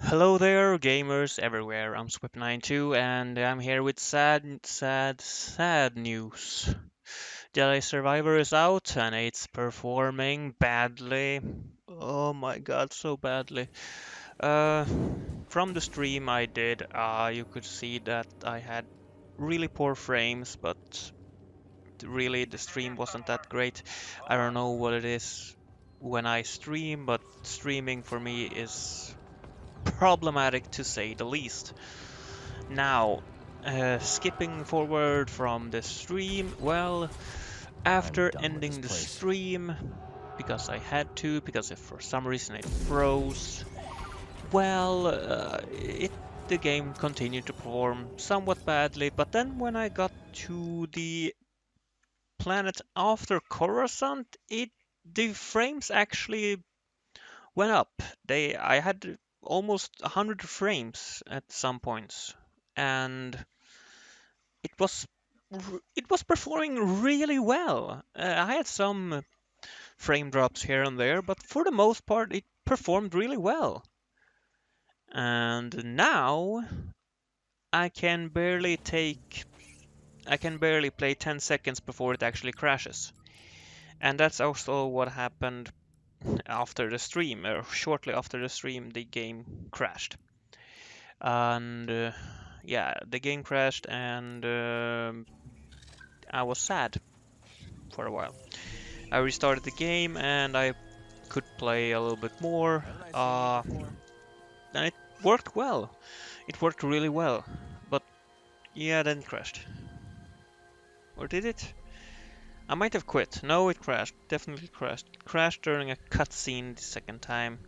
Hello there, gamers everywhere. I'm Swip92 and I'm here with sad news. Jedi Survivor is out and it's performing badly. Oh my god, so badly. Uh, from the stream I did, you could see that I had really poor frames, but really the stream wasn't that great. I don't know what it is when I stream, but streaming for me is problematic to say the least. Now, skipping forward from the stream, well, I'm after done with this ending the place. stream, because I had to, because if for some reason it froze, well, the game continued to perform somewhat badly, but then when I got to the planet after Coruscant, the frames actually went up. I had almost 100 frames at some points, and it was it was performing really well. I had some frame drops here and there, but for the most part, it performed really well. And now I can barely take I can barely play 10 seconds before it actually crashes. And that's also what happened after the stream, or shortly after the stream, the game crashed. And yeah, the game crashed, and I was sad for a while. I restarted the game, and I could play a little bit more, Haven't I seen you uh, before? and it worked well. It worked really well, but yeah, then it crashed. Or did it? I might have quit. No, it crashed. Definitely crashed. It crashed during a cutscene the second time,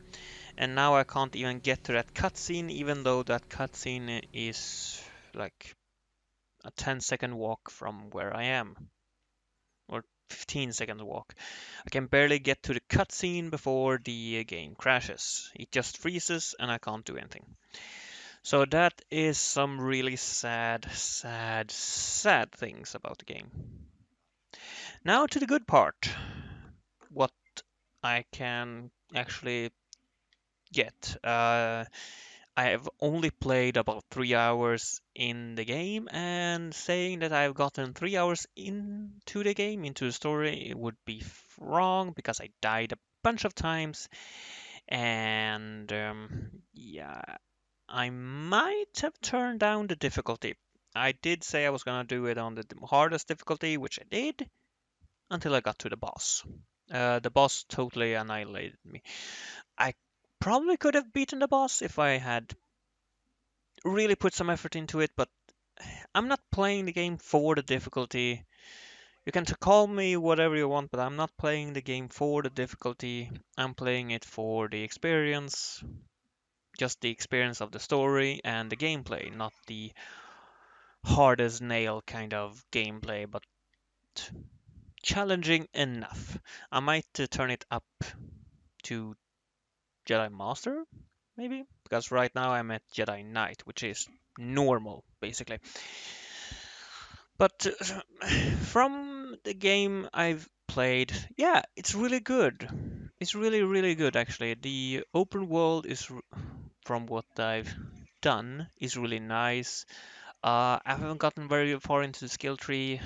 and now I can't even get to that cutscene, even though that cutscene is like a 10-second walk from where I am, or 15-second walk. I can barely get to the cutscene before the game crashes. It just freezes and I can't do anything. So that is some really sad things about the game. Now to the good part. What I can actually get. I have only played about 3 hours in the game, and saying that I've gotten 3 hours into the game, into the story, it would be wrong because I died a bunch of times, and yeah, I might have turned down the difficulty. I did say I was gonna do it on the hardest difficulty, which I did, until I got to the boss. The boss totally annihilated me. I probably could have beaten the boss if I had really put some effort into it, but I'm not playing the game for the difficulty. You can call me whatever you want, but I'm not playing the game for the difficulty. I'm playing it for the experience, just the experience of the story and the gameplay, not the hard as nail kind of gameplay, but challenging enough. I might turn it up to Jedi Master, maybe? Because right now I'm at Jedi Knight, which is normal, basically. But from the game I've played, yeah, it's really good. It's really, really good, actually. The open world is, from what I've done, is really nice. I haven't gotten very far into the skill tree.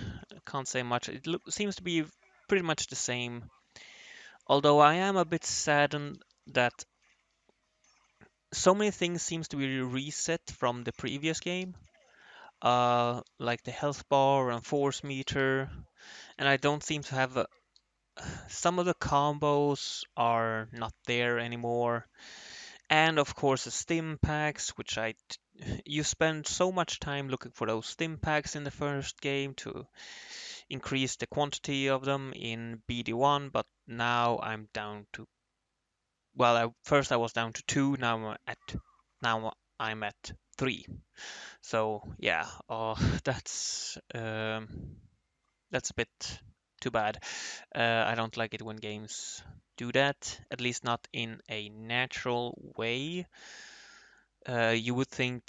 Can't say much. It seems to be pretty much the same. Although I am a bit saddened that so many things seems to be reset from the previous game. Like the health bar and force meter, and I don't seem to have some of the combos are not there anymore. And of course the stim packs, which you spend so much time looking for those stim packs in the first game to increase the quantity of them in BD1, but now I'm down to, well, first I was down to two, now I'm at three. So yeah, that's a bit too bad. I don't like it when games do that, at least not in a natural way. You would think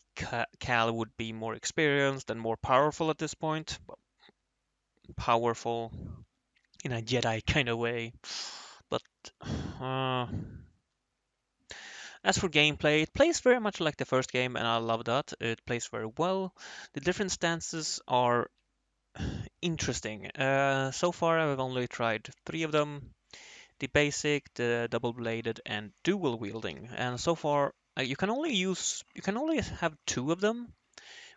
Cal would be more experienced and more powerful at this point. Well, powerful in a Jedi kind of way. But uh, As for gameplay, it plays very much like the first game, and I love that. It plays very well. The different stances are interesting. So far, I've only tried three of them: the basic, the double-bladed, and dual wielding. And so far, you can only have two of them,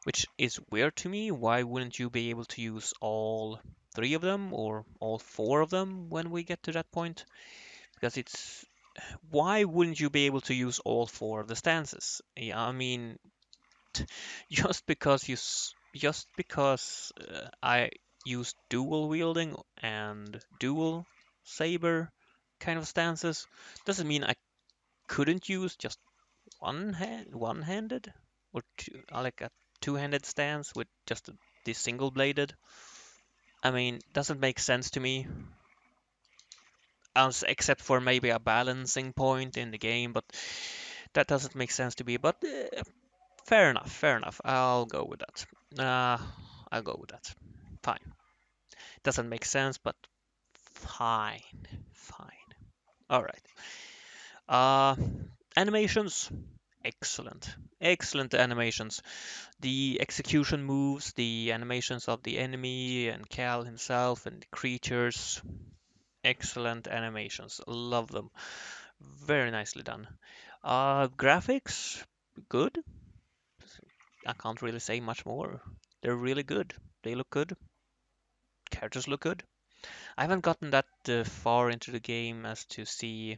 which is weird to me. Why wouldn't you be able to use all three of them or all four of them when we get to that point? Because it's why wouldn't you be able to use all four of the stances? Yeah, I mean, just because I use dual wielding and dual saber kind of stances doesn't mean I couldn't use just one-handed or like a two-handed stance with just the single bladed. I mean, doesn't make sense to me, as except for maybe a balancing point in the game, but that doesn't make sense to me. But fair enough, fair enough. I'll go with that. I'll go with that. Fine. Doesn't make sense, but fine, fine. All right. Uh, Animations, excellent, excellent animations. The execution moves, the animations of the enemy and Cal himself and the creatures, excellent animations. Love them. Very nicely done. Graphics, good. I can't really say much more. They're really good. They look good. Characters look good. I haven't gotten that far into the game as to see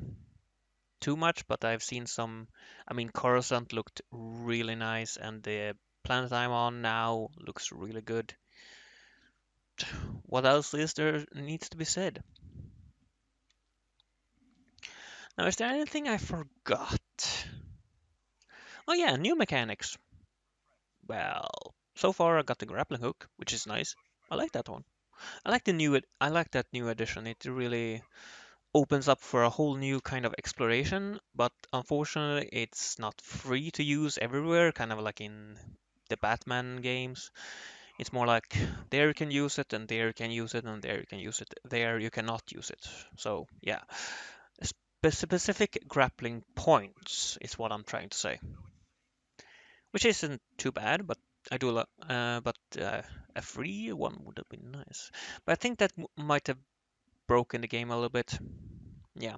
too much, but I've seen some. I mean, Coruscant looked really nice, and the planet I'm on now looks really good. What else is there needs to be said? Now, is there anything I forgot? Oh yeah, new mechanics. Well, so far I got the grappling hook, which is nice. I like that one. I like that new addition. It really opens up for a whole new kind of exploration, but unfortunately it's not free to use everywhere, kind of like in the Batman games. It's more like there you can use it, and there you can use it, and there you can use it. There you cannot use it. So yeah, specific grappling points is what I'm trying to say, which isn't too bad, but I do like, but a free one would have been nice. But I think that might have broken the game a little bit. Yeah.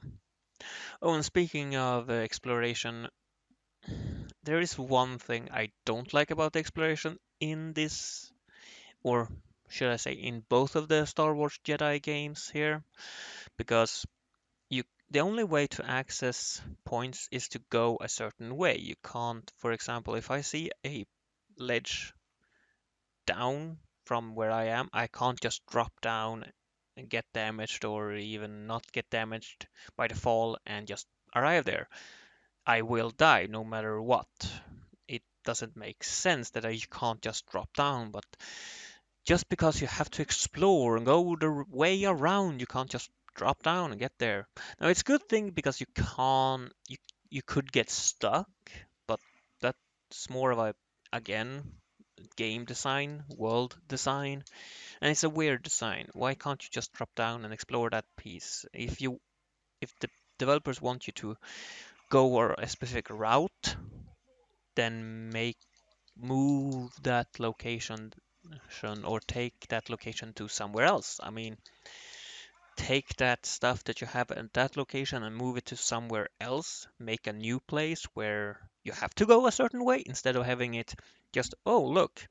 Oh, and speaking of exploration, there is one thing I don't like about the exploration in this, or should I say, in both of the Star Wars Jedi games here, because the only way to access points is to go a certain way. You can't, for example, if I see a ledge down from where I am, I can't just drop down and get damaged or even not get damaged by the fall and just arrive there. I will die no matter what. It doesn't make sense that I can't just drop down, but just because you have to explore and go the way around, you can't just drop down and get there. Now it's a good thing because you could get stuck, but that's more of a again game design, world design, and it's a weird design. Why can't you just drop down and explore that piece? If the developers want you to go or a specific route, then make move that location or take that location to somewhere else. I mean, take that stuff that you have at that location and move it to somewhere else. Make a new place where you have to go a certain way instead of having it just, oh, look,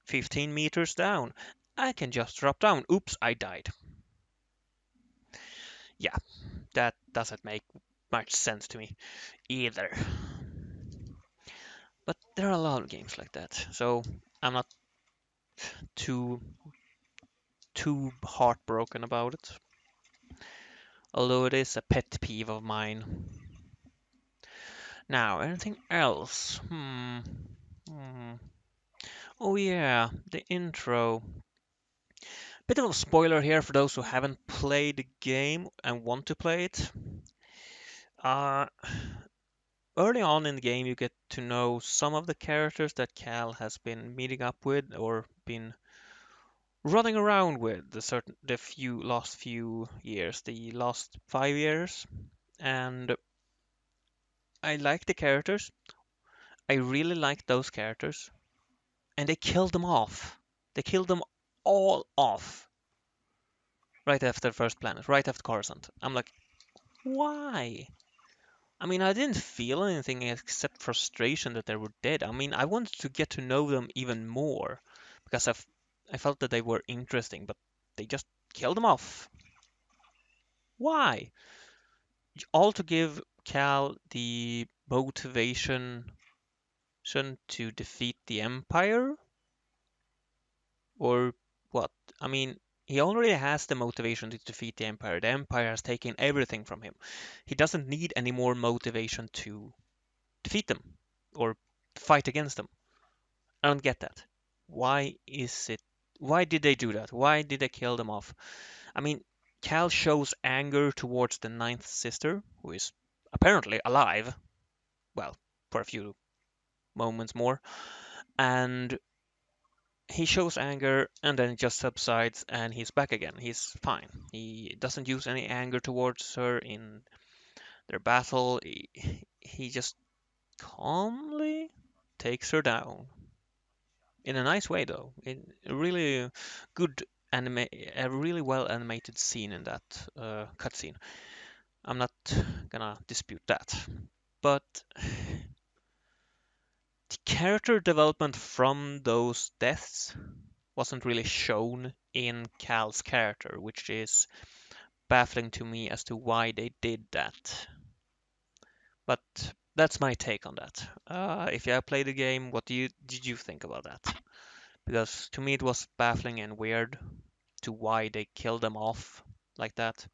15 meters down. I can just drop down. Oops, I died. Yeah, that doesn't make much sense to me either. But there are a lot of games like that, so I'm not too too heartbroken about it. Although it is a pet peeve of mine. Now, anything else? Hmm. Oh yeah, the intro. Bit of a spoiler here for those who haven't played the game and want to play it. Uh, Early on in the game, you get to know some of the characters that Cal has been meeting up with or been running around with the last few years, the last 5 years, and I like the characters. I really like those characters, and they killed them off. They killed them all off right after First Planet, right after Coruscant. I'm like, why? I mean, I didn't feel anything except frustration that they were dead. I mean, I wanted to get to know them even more because I felt that they were interesting, but they just killed them off. Why? All to give Cal the motivation to defeat the Empire? Or what? I mean, he already has the motivation to defeat the Empire. The Empire has taken everything from him. He doesn't need any more motivation to defeat them or fight against them. I don't get that. Why is it? Why did they do that? Why did they kill them off? I mean, Cal shows anger towards the ninth sister, who is apparently alive. Well, for a few moments more. And he shows anger and then it just subsides and he's back again. He's fine. He doesn't use any anger towards her in their battle. He just calmly takes her down in a nice way, though. In a really good a really well animated scene in that cutscene. I'm not gonna dispute that, but the character development from those deaths wasn't really shown in Cal's character, which is baffling to me as to why they did that. But that's my take on that. If you have played the game, what did you think about that? Because to me it was baffling and weird to why they killed them off like that.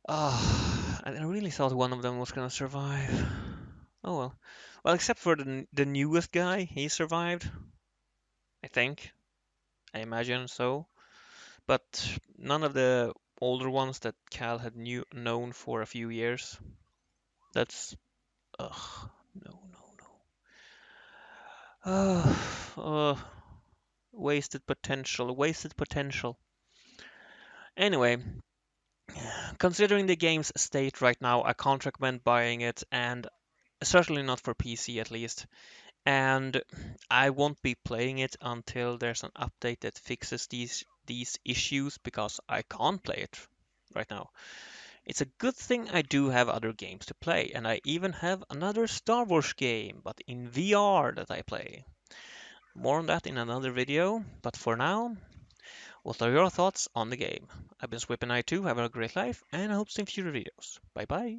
I really thought one of them was gonna survive. Oh well. Well, except for the newest guy, he survived. I think. I imagine so. But none of the older ones that Cal had known for a few years. That's ugh, no, no, no. Wasted potential, wasted potential. Anyway, considering the game's state right now, I can't recommend buying it, and certainly not for PC at least. And I won't be playing it until there's an update that fixes these issues because I can't play it right now. It's a good thing I do have other games to play, and I even have another Star Wars game, but in VR that I play. More on that in another video, but for now, what are your thoughts on the game? I've been Swipin' I2, have a great life, and I hope to see you in future videos. Bye bye!